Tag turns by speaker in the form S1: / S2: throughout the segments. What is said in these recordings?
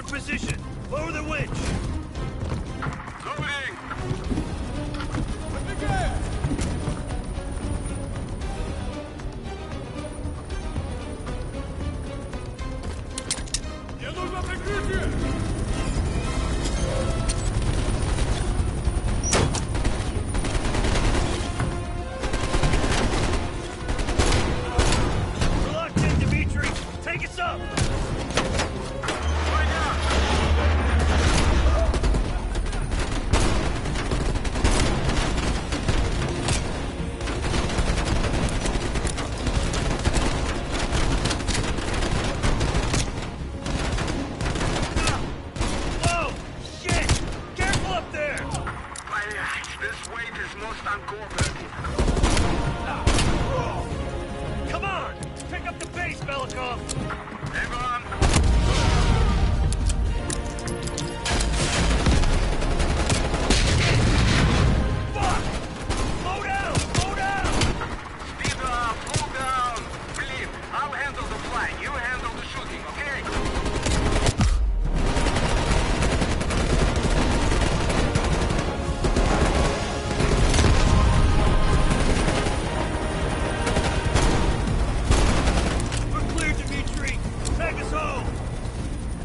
S1: in position. Lower the winch.
S2: Loading!
S1: Put the gas! Мне нужно прикрытие! Take us up! Whoa! Shit! Careful up there!
S2: This weight is most uncooperative.
S1: Come on! Pick up the pace, Belikov!
S2: Hang on!
S1: Fuck! Slow down! Slow down!
S2: Speed up! Slow down! Philippe, I'll handle the flying. You handle the shooting, okay?
S1: We're clear, Dimitri! Take us home!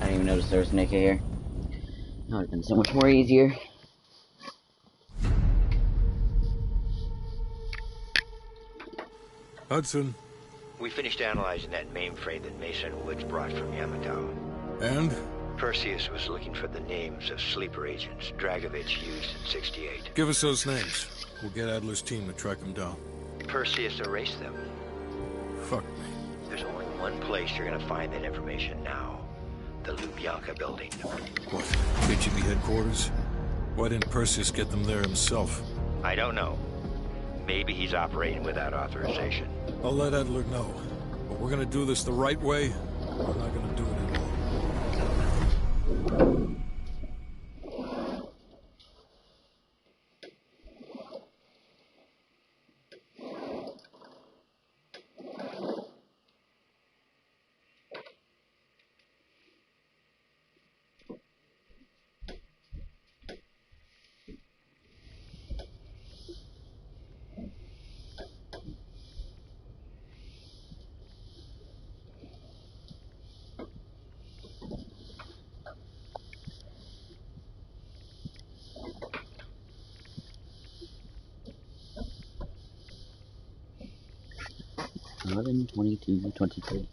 S3: I didn't even notice there was Nick here. That would have been so much more easier.
S4: Hudson.
S5: We finished analyzing that mainframe that Mason Woods brought from Yamato.
S4: And?
S5: Perseus was looking for the names of sleeper agents Dragovich used in 68.
S4: Give us those names. We'll get Adler's team to track them down.
S5: Perseus erased them.
S4: Fuck me.
S5: There's only one place you're gonna find that information now. The Lubyanka building.
S4: What? KGB headquarters? Why didn't Perseus get them there himself?
S5: I don't know. Maybe he's operating without authorization.
S4: I'll let Adler know. But we're gonna do this the right way. We're not gonna do it at all.
S3: Eleven, 22, 23.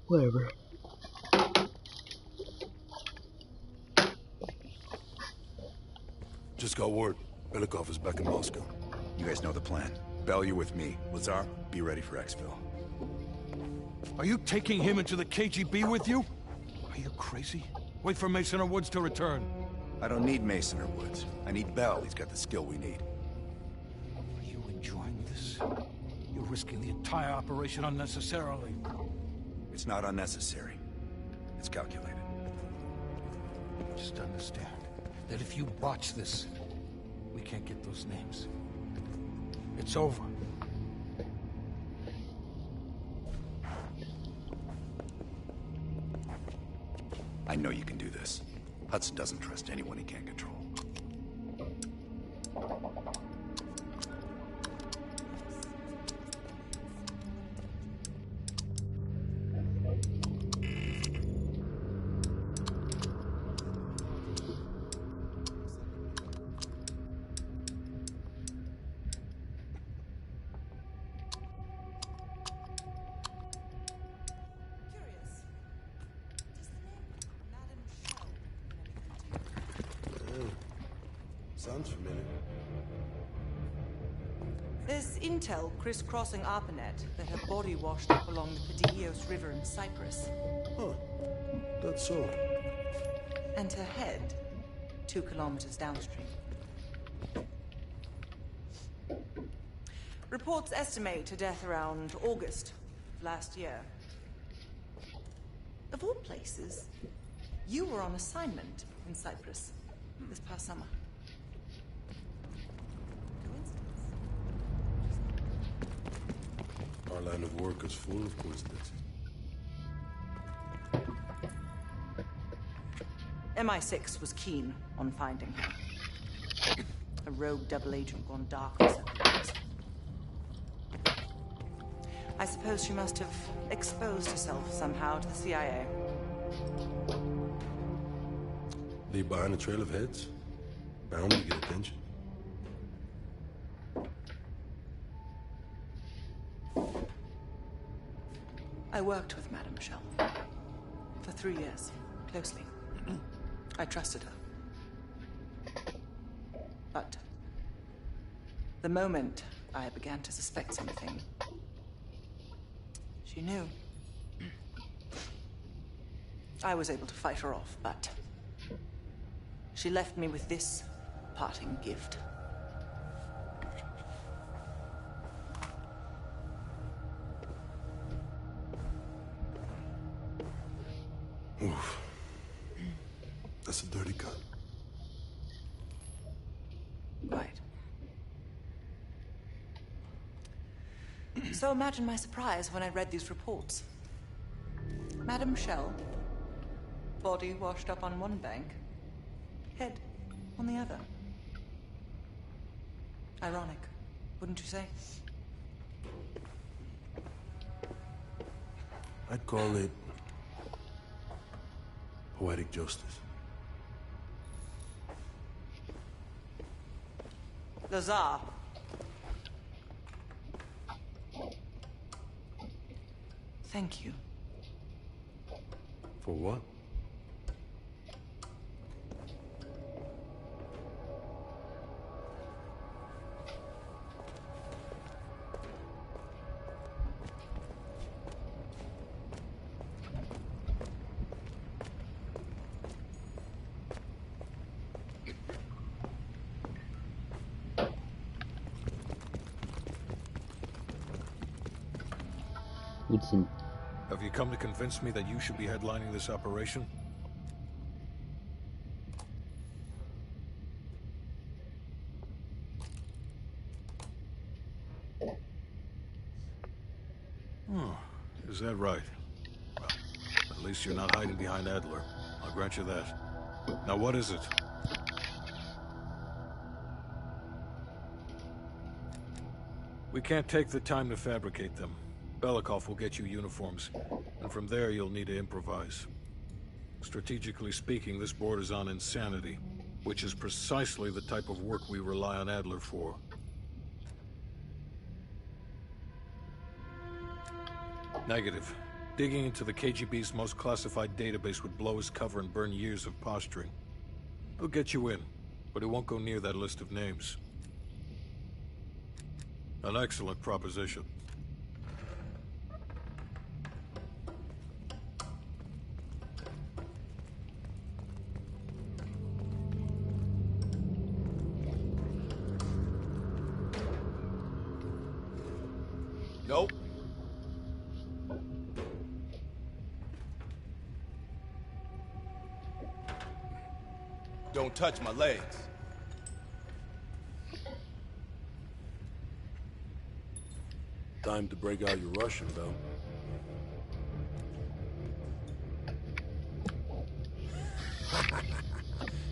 S3: Whatever.
S6: Just got word. Belikov is back in Moscow.
S7: You guys know the plan. Bell, you're with me. Lazar, be ready for exfil.
S4: Are you taking him into the KGB with you? Are you crazy? Wait for Mason or Woods to return.
S7: I don't need Mason or Woods. I need Bell. He's got the skill we need.
S4: Are you enjoying this? You're risking the entire operation unnecessarily.
S7: It's not unnecessary. It's calculated.
S4: Just understand that if you botch this, we can't get those names. It's over.
S7: I know you can do this. Hudson doesn't trust anyone he can't control.
S6: Sounds familiar.
S8: There's intel crisscrossing ARPANET that her body washed up along the Padios River in Cyprus.
S6: Huh. That's so.
S8: And her head, 2 kilometers downstream. Reports estimate her death around August of last year. Of all places, you were on assignment in Cyprus this past summer.
S6: Our line of work is full of coincidences.
S8: MI6 was keen on finding her. A rogue double agent gone dark for several years. I suppose she must have exposed herself somehow to the CIA.
S6: Leave behind a trail of heads? Bound to get attention.
S8: I worked with Madame Shell for 3 years, closely. I trusted her. But the moment I began to suspect something, she knew. I was able to fight her off, but she left me with this parting gift.
S6: Oof. That's a dirty cut.
S8: Right. So imagine my surprise when I read these reports. Madame Shell, body washed up on one bank, head on the other. Ironic, wouldn't you say?
S6: I'd call it poetic justice.
S8: Lazar. Thank you.
S6: For what?
S3: Woodson.
S4: Have you come to convince me that you should be headlining this operation? Oh, is that right? Well, at least you're not hiding behind Adler. I'll grant you that. Now what is it? We can't take the time to fabricate them. Belikov will get you uniforms, and from there you'll need to improvise. Strategically speaking, this borders on insanity, which is precisely the type of work we rely on Adler for. Negative. Digging into the KGB's most classified database would blow his cover and burn years of posturing. He'll get you in, but he won't go near that list of names. An excellent proposition.
S9: Nope. Don't touch my legs.
S6: Time to break out your Russian, though.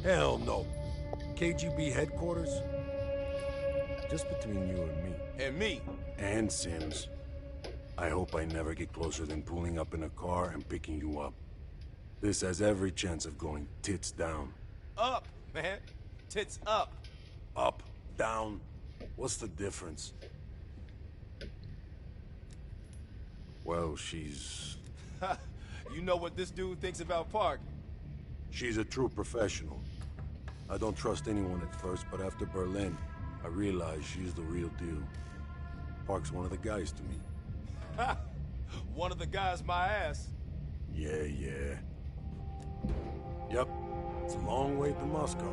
S6: Hell no. KGB headquarters? Just between you and me.
S9: And me.
S6: And Sims. I hope I never get closer than pulling up in a car and picking you up. This has every chance of going tits down.
S9: Up, man. Tits up.
S6: Up, down. What's the difference? Well, she's...
S9: You know what this dude thinks about Park?
S6: She's a true professional. I don't trust anyone at first, but after Berlin, I realized she's the real deal. Park's one of the guys to me.
S9: Ha! One of the guys my ass.
S6: Yeah. Yep. It's a long way to Moscow.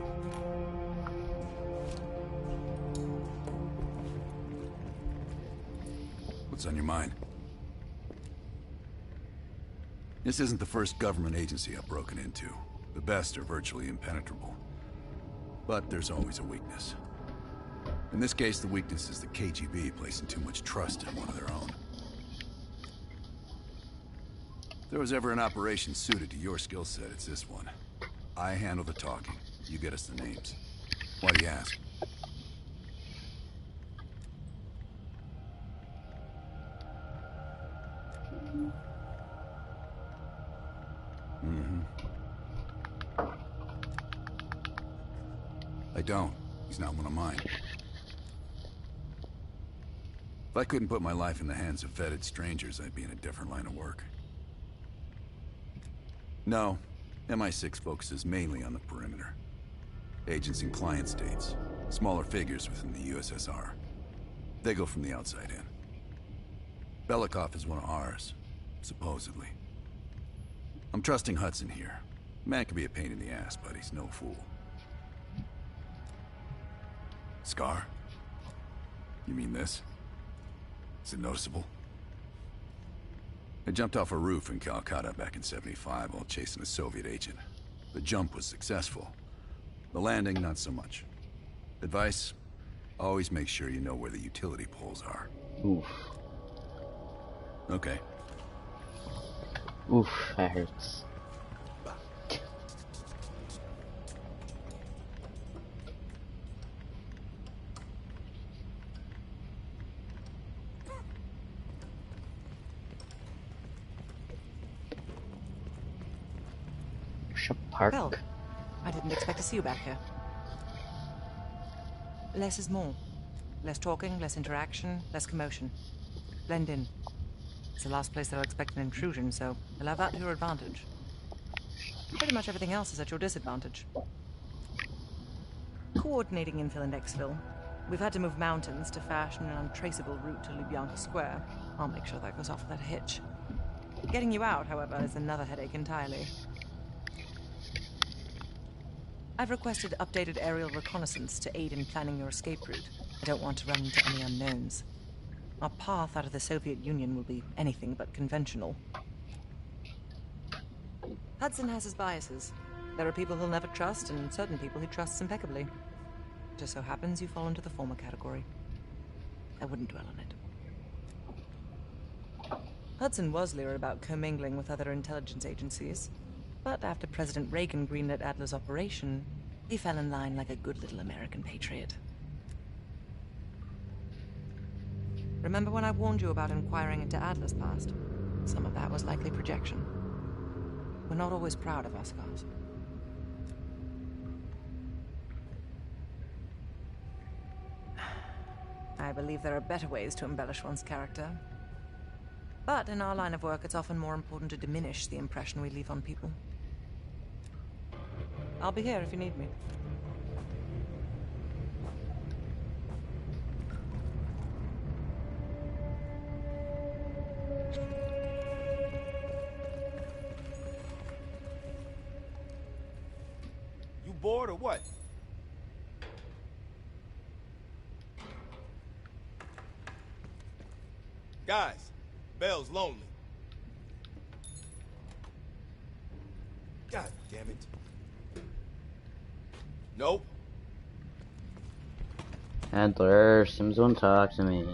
S7: What's on your mind? This isn't the first government agency I've broken into. The best are virtually impenetrable. But there's always a weakness. In this case, the weakness is the KGB placing too much trust in one of their own. If there was ever an operation suited to your skill set, it's this one. I handle the talking. You get us the names. Why do you ask? I don't. He's not one of mine. If I couldn't put my life in the hands of vetted strangers, I'd be in a different line of work. No, MI6 focuses mainly on the perimeter. Agents in client states, smaller figures within the USSR. They go from the outside in. Belikov is one of ours, supposedly. I'm trusting Hudson here. Man can be a pain in the ass, but he's no fool. Scar? You mean this? Is it noticeable? I jumped off a roof in Calcutta back in '75 while chasing a Soviet agent. The jump was successful. The landing, not so much. Advice? Always make sure you know where the utility poles are.
S3: Oof.
S7: Okay.
S3: Oof, that hurts. Park.
S8: Well, I didn't expect to see you back here. Less is more. Less talking, less interaction, less commotion. Blend in. It's the last place they'll expect an intrusion, so you'll have that to your advantage. Pretty much everything else is at your disadvantage. Coordinating infill in Exville. We've had to move mountains to fashion an untraceable route to Lubyanka Square. I'll make sure that goes off without a hitch. Getting you out, however, is another headache entirely. I've requested updated aerial reconnaissance to aid in planning your escape route. I don't want to run into any unknowns. Our path out of the Soviet Union will be anything but conventional. Hudson has his biases. There are people he'll never trust, and certain people he trusts impeccably. It just so happens you fall into the former category. I wouldn't dwell on it. Hudson was leery about commingling with other intelligence agencies. But after President Reagan greenlit Adler's operation, he fell in line like a good little American patriot. Remember when I warned you about inquiring into Adler's past? Some of that was likely projection. We're not always proud of our scars. I believe there are better ways to embellish one's character. But in our line of work, it's often more important to diminish the impression we leave on people. I'll be here if you need me.
S9: You bored or what? Guys, Bell's lonely. God damn it. Nope.
S3: Adler, Sims won't talk to me.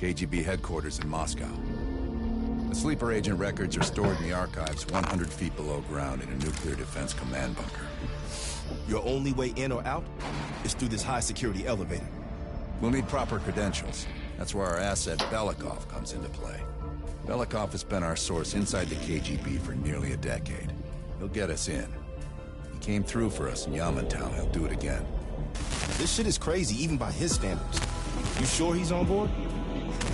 S7: KGB headquarters in Moscow. The sleeper agent records are stored in the archives 100 feet below ground in a nuclear defense command bunker.
S9: Your only way in or out is through this high-security elevator.
S7: We'll need proper credentials. That's where our asset Belikov comes into play. Belikov has been our source inside the KGB for nearly a decade. He'll get us in. He came through for us in Yamantau. He'll do it again.
S9: This shit is crazy, even by his standards. You sure he's on board?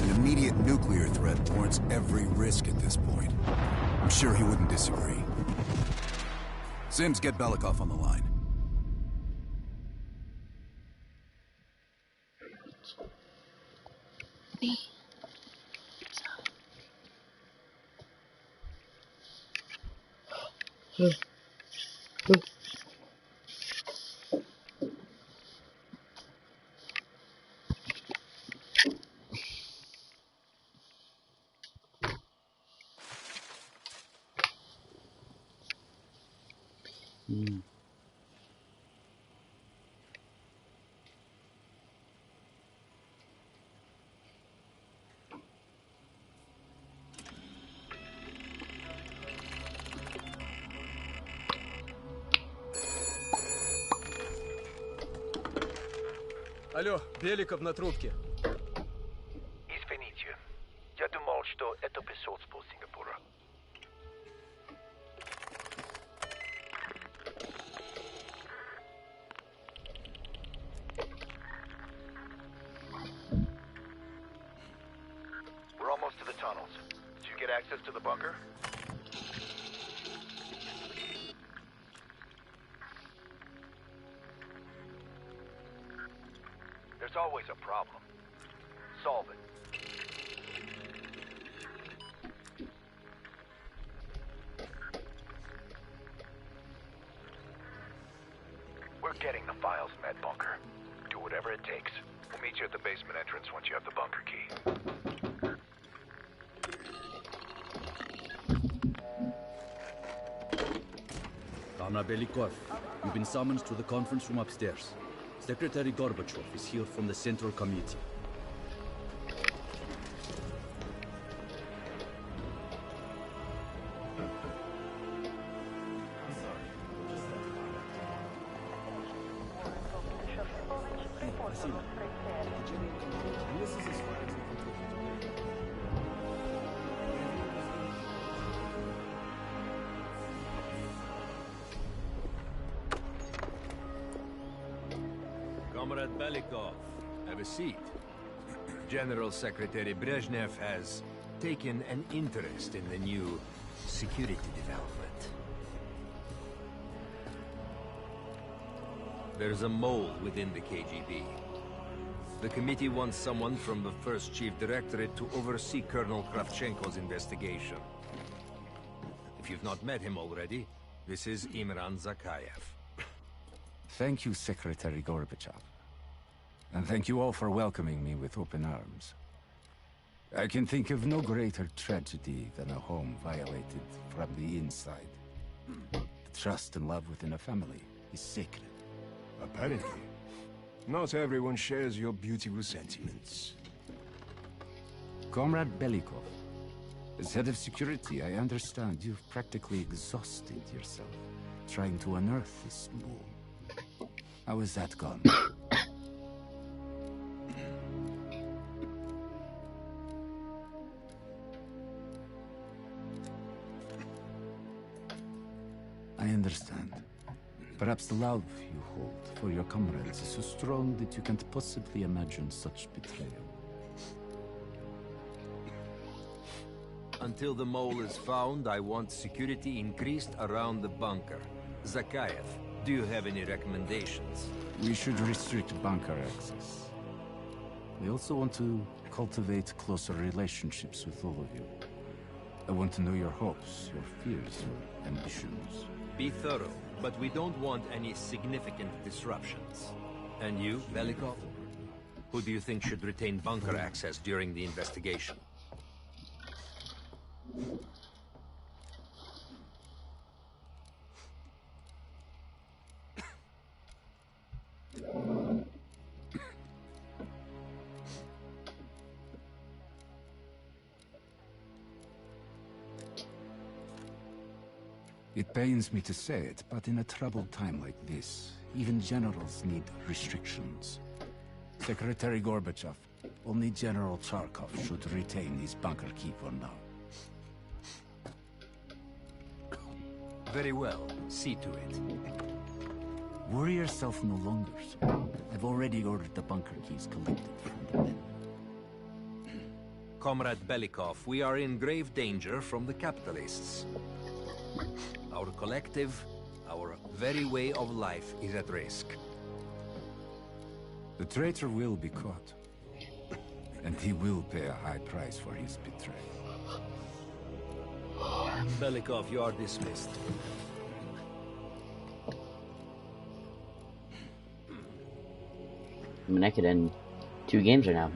S7: An immediate nuclear threat warrants every risk at this point. I'm sure he wouldn't disagree. Sims, get Belikov on the line.
S1: Алло, Беликов на трубке.
S5: Извините, я думал, что это посольство Сингапура. We're almost to the tunnels. Did you get access to the bunker? There's always a problem. Solve it. We're getting the files in that bunker. Do whatever it takes. We'll meet you at the basement entrance once you have the bunker key.
S10: Comrade Belikov, you've been summoned to the conference room upstairs. Secretary Gorbachev is here from the Central Committee.
S11: Comrade Belikov, have a seat. General Secretary Brezhnev has taken an interest in the new security development. There's a mole within the KGB. The committee wants someone from the first Chief Directorate to oversee Colonel Kravchenko's investigation. If you've not met him already, this is Imran Zakayev.
S12: Thank you, Secretary Gorbachev. And thank you all for welcoming me with open arms. I can think of no greater tragedy than a home violated from the inside. The trust and love within a family is sacred.
S13: Apparently, not everyone shares your beautiful sentiments.
S12: Comrade Belikov, as head of security, I understand you've practically exhausted yourself trying to unearth this mole. How has that gone? I understand. Perhaps the love you hold for your comrades is so strong that you can't possibly imagine such betrayal.
S11: Until the mole is found, I want security increased around the bunker. Zakayev, do you have any recommendations?
S12: We should restrict bunker access. We also want to cultivate closer relationships with all of you. I want to know your hopes, your fears, your ambitions.
S11: Be thorough, but we don't want any significant disruptions. And you, Belikov? Who do you think should retain bunker access during the investigation?
S12: It pains me to say it, but in a troubled time like this, even generals need restrictions. Secretary Gorbachev, only General Charkov should retain his bunker key for now.
S11: Very well. See to it.
S12: Worry yourself no longer, sir. I've already ordered the bunker keys collected from the men.
S11: Comrade Belikov, we are in grave danger from the capitalists. Our collective, our very way of life is at risk.
S12: The traitor will be caught. And he will pay a high price for his betrayal.
S11: Belikov, you are dismissed.
S3: I mean, I could end 2 games right now.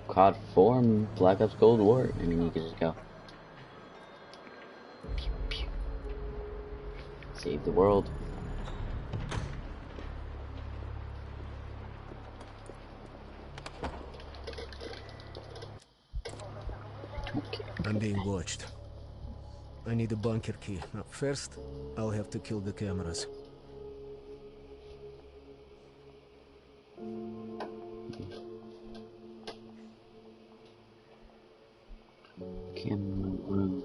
S3: COD 4 and Black Ops Cold War. I mean, you could just go. Pew, pew. Save the world.
S13: I'm being watched. I need a bunker key. Now, first, I'll have to kill the cameras.
S3: Camera room.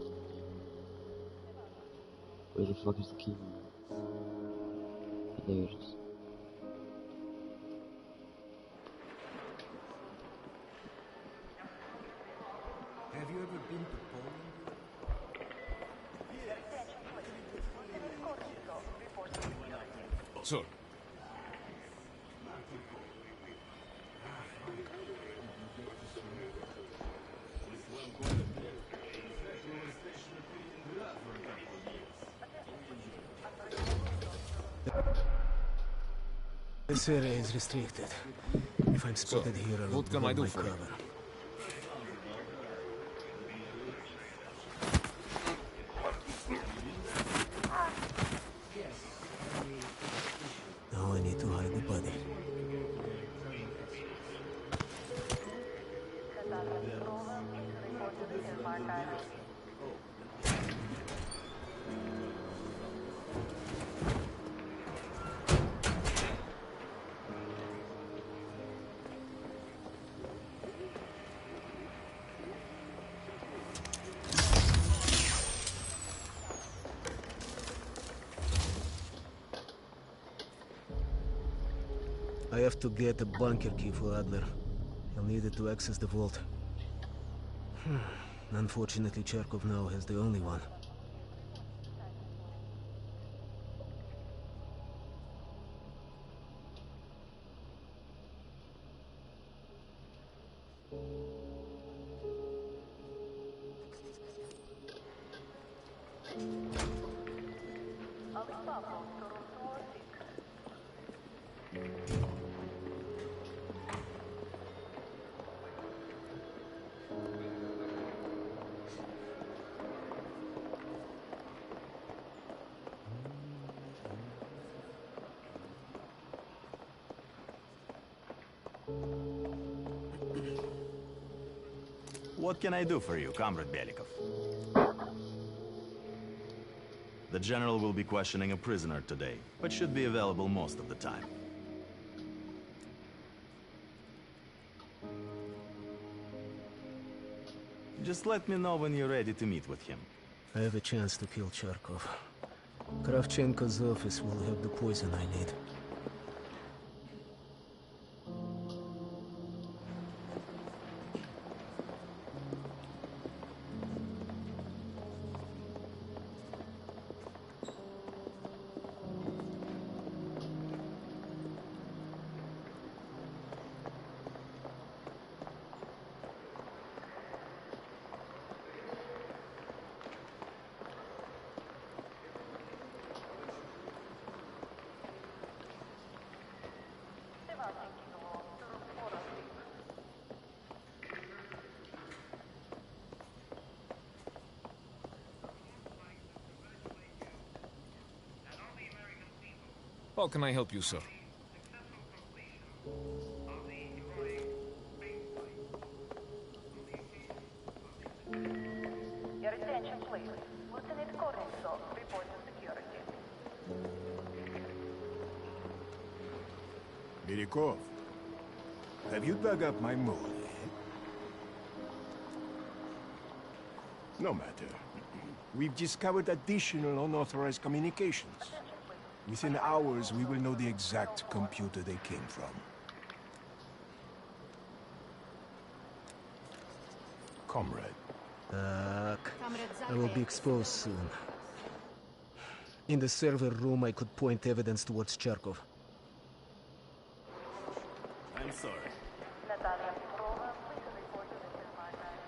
S3: Where the fuck is the camera? There it is.
S11: Have you ever been to Poland?
S13: Sir. This area is restricted. If I'm spotted here, I'll
S14: what can I do for you?
S13: cover. Now I need to hide the body. I have to get a bunker key for Adler. He'll need it to access the vault. Unfortunately, Charkov now has the only one.
S15: What can I do for you, Comrade Belikov? The General will be questioning a prisoner today, but should be available most of the time. Just let me know when you're ready to meet with him.
S13: I have a chance to kill Charkov. Kravchenko's office will have the poison I need.
S14: How can I help you, sir?
S16: Your attention, please. Lieutenant Kornitsov, report to security.
S13: Belikov, have you dug up my mole? No matter. We've discovered additional unauthorized communications. Within hours, we will know the exact computer they came from. Comrade. I will be exposed soon. In the server room, I could point evidence towards Charkov.
S15: I'm sorry.
S16: Natalia Petrova, please report to Mr. Martin.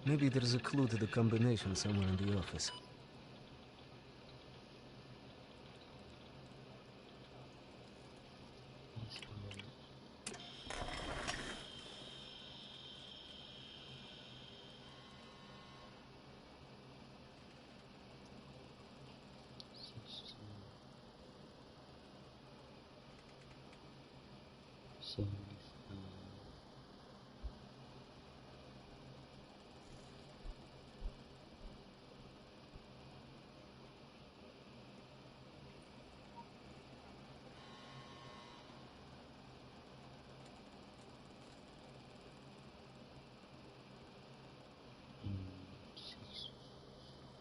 S12: Maybe there's a clue to the combination somewhere in the office.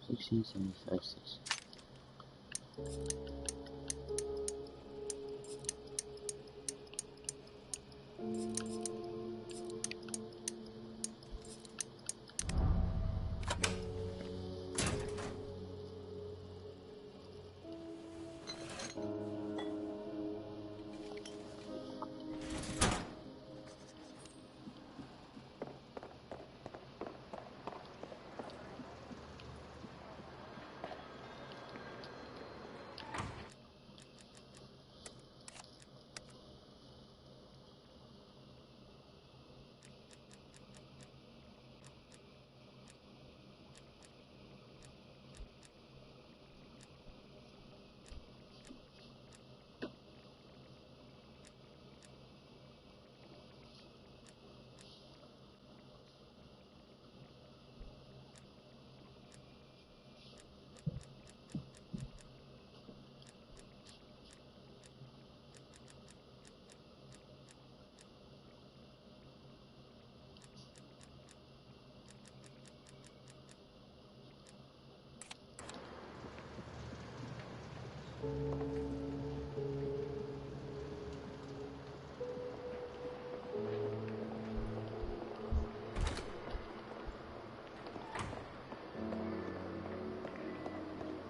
S3: $16.75.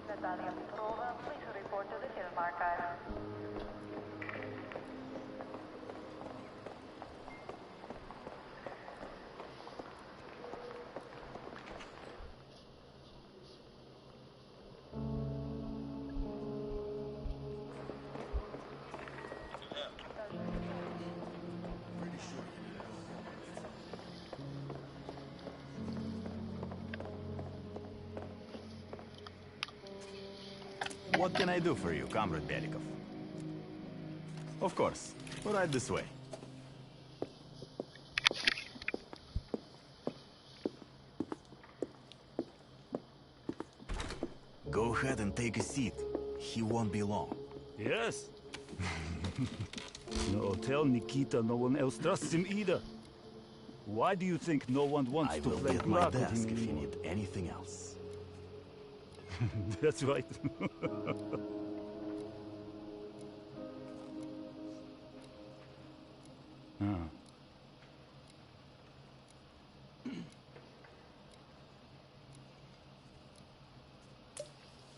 S16: Natalia Petrova, please report to the film archive.
S15: What can I do for you, Comrade Belikov? Of course. Right this way. Go ahead and take a seat. He won't be long.
S17: Yes. No, tell Nikita no one else trusts him either. Why do you think no one wants to play
S15: I will be at my
S17: Glock with
S15: desk
S17: him
S15: if you
S17: anymore?
S15: need anything else.
S17: That's right. Ah.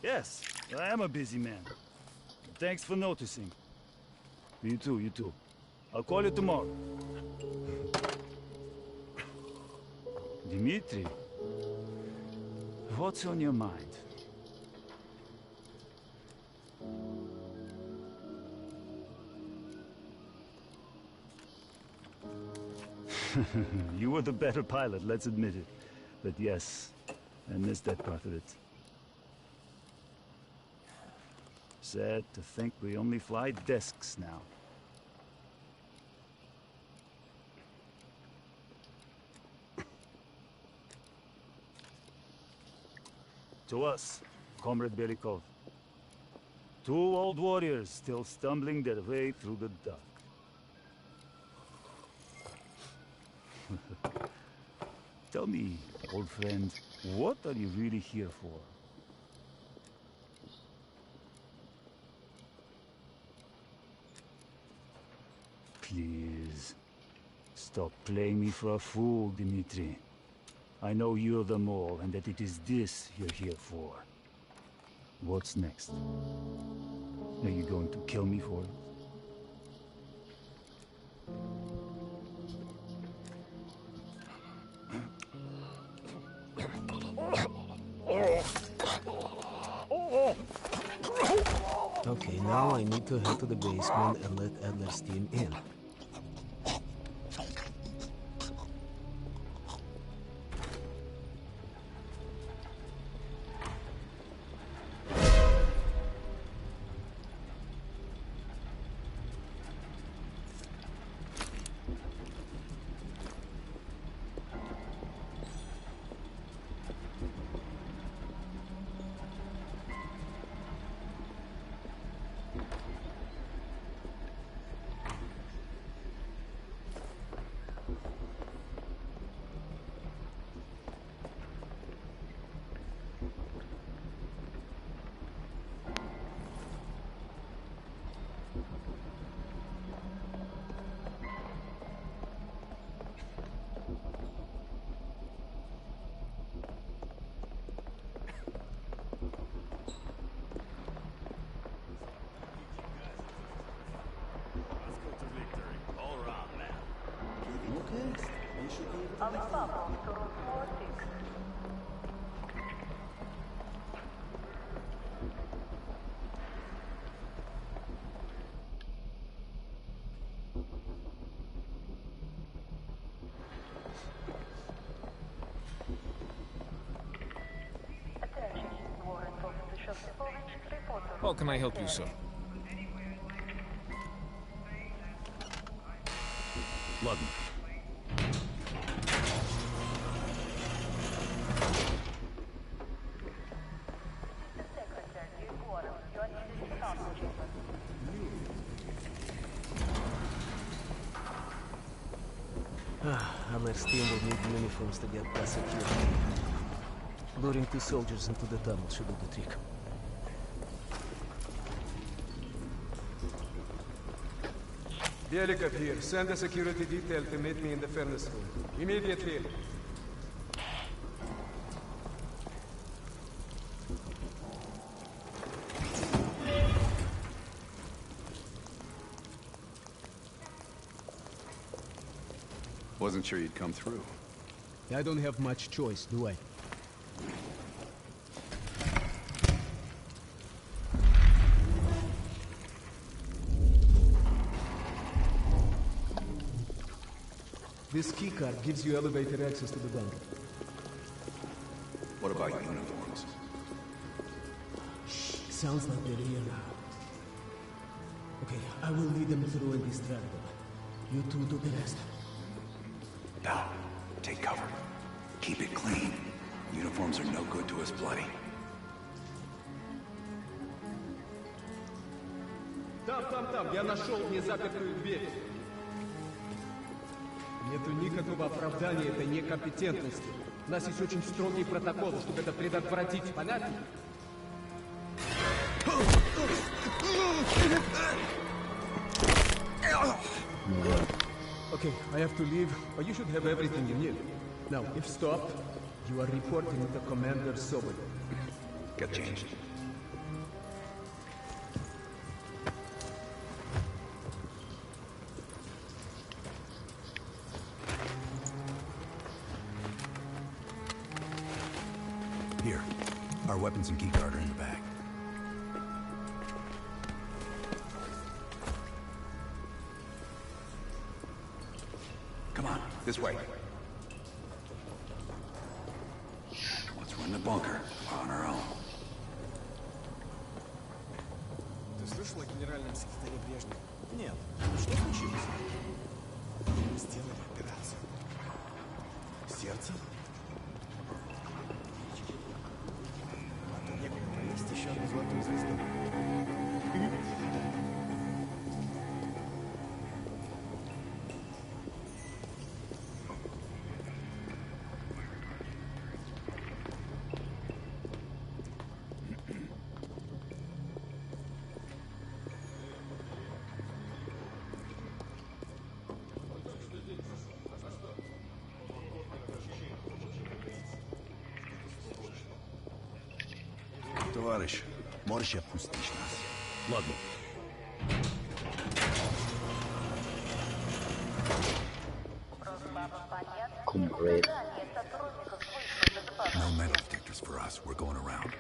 S17: Yes, I am a busy man. Thanks for noticing. You too, you too. I'll call you tomorrow. Dmitri, what's on your mind? You were the better pilot, let's admit it. But yes, I missed that part of it. Sad to think we only fly desks now. To us, Comrade Belikov. Two old warriors still stumbling their way through the dark. Tell me, old friend, what are you really here for? Please, stop playing me for a fool, Dmitri. I know you're the mole and that it is this you're here for. What's next? Are you going to kill me for it?
S18: Now I need to head to the basement and let Adler's team in.
S14: How can I help you, sir?
S10: Ладно.
S18: Adler's team will need uniforms to get past security. Luring 2 soldiers into the tunnel should do the trick.
S19: Belikov here. Send a security detail to meet me in the furnace room. Immediately.
S7: Wasn't sure you'd come through.
S18: I don't have much choice, do I? This keycard gives you elevated access to the bunker.
S7: What about uniforms?
S18: Sounds like they're here now. Okay, I will lead them through and distract them. You two do the rest.
S7: Now, take cover. Keep it clean. Uniforms are no good to us bloody.
S19: Там, я нашел незапертую дверь. Нету никакого оправдания этой некомпетентности. У нас есть очень строгие протоколы, чтобы это предотвратить. Понятно? Okay, I have to leave, but you should have everything you need. Now, if stopped, you are reporting to Commander Sobol.
S7: Get changed. Here, our weapons and keycard are in the bag. Come on, this way. Let's run the bunker on our own.
S9: Ты слышал о генеральном секретаре Брежневе? Нет. Что случилось? Сделали операцию. Сердце? Надо некуда провести еще одну золотую звезду.
S7: Товарищ, можешь отпустить нас?
S10: Ладно.
S3: Great.
S7: No metal detectors for us. We're going around.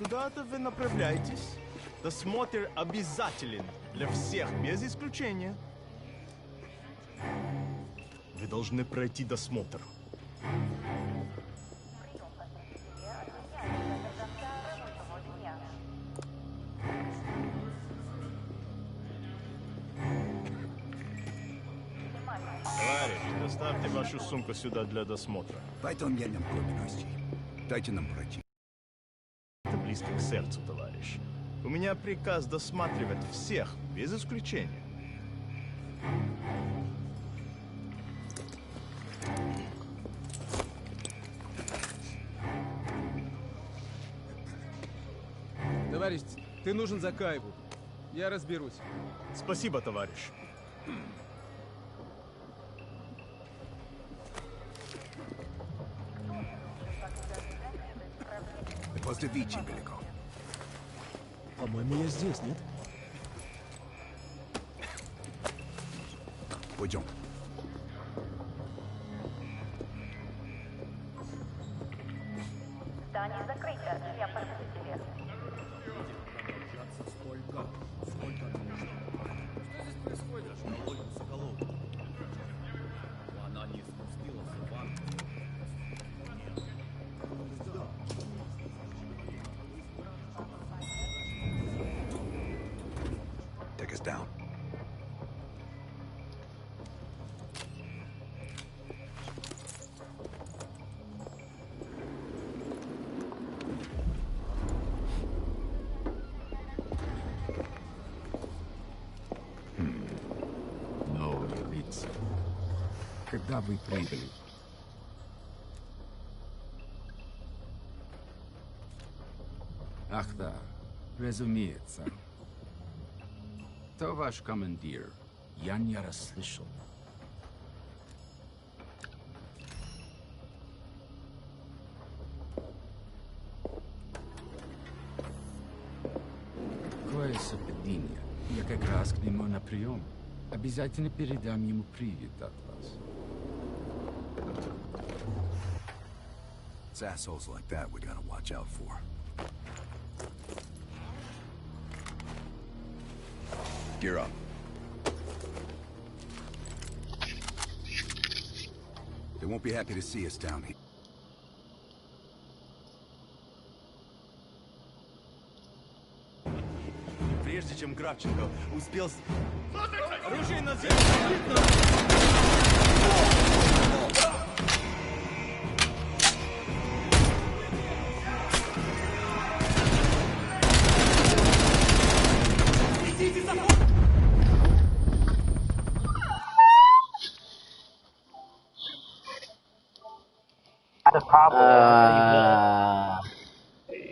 S20: Куда-то вы направляетесь? Досмотр обязателен для всех, без исключения. Вы должны пройти досмотр. Товарищ, доставьте вашу сумку сюда для досмотра.
S7: Дайте нам пройти.
S20: Это близко к сердцу, товарищ. У меня приказ досматривать всех, без исключения.
S19: Товарищ, ты нужен Закаеву. Я разберусь.
S20: Спасибо, товарищ.
S7: После Вичи, Беликов.
S18: По-моему, я здесь, нет?
S7: Пойдем.
S16: Здание закрыто. Я подведу тебе.
S10: Сколько нужно? Что здесь происходит? На улице Соколова. Она не спустилась в ванну.
S7: Take us down.
S12: Новые лица. Когда вы прибыли? Ах да, разумеется. То ваш командир. Я не расслышал. Какое совпадение. Я как раз к нему на прием. Обязательно передам ему привет от вас.
S7: It's assholes like that we gotta watch out for. Gear up. They won't be happy to see us down here.
S20: Прежде чем Кравченко успел...
S19: Оружие на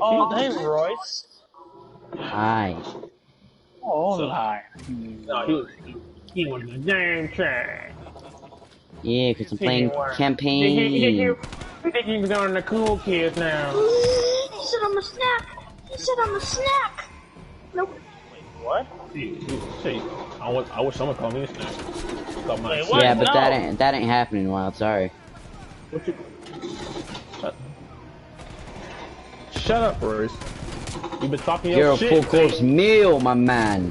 S21: Oh, hey, Royce.
S3: Hi.
S21: Oh, hi. No, he was a damn trash.
S3: Yeah, because I'm playing
S21: You
S3: campaign.
S21: think he's on the cool kids now?
S22: He said I'm a snack. He said I'm a snack. Nope.
S21: What? See, I wish someone called me a snack.
S3: Yeah, but that ain't happening, Wild. Sorry.
S21: Shut up, Royce. You've been talking
S3: You're
S21: your
S3: a
S21: shit.
S3: full course meal, my man.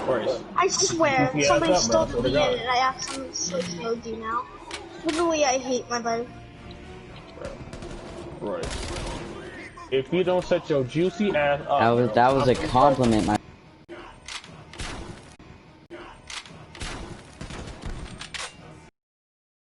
S21: Royce.
S22: I swear,
S21: Yeah,
S22: somebody
S21: what's
S22: stole
S21: up,
S22: the
S21: man?
S22: beginning and I accidentally switched mode you now. Literally, I hate my life.
S21: Royce. If you don't set your juicy ass up,
S3: That was a compliment, my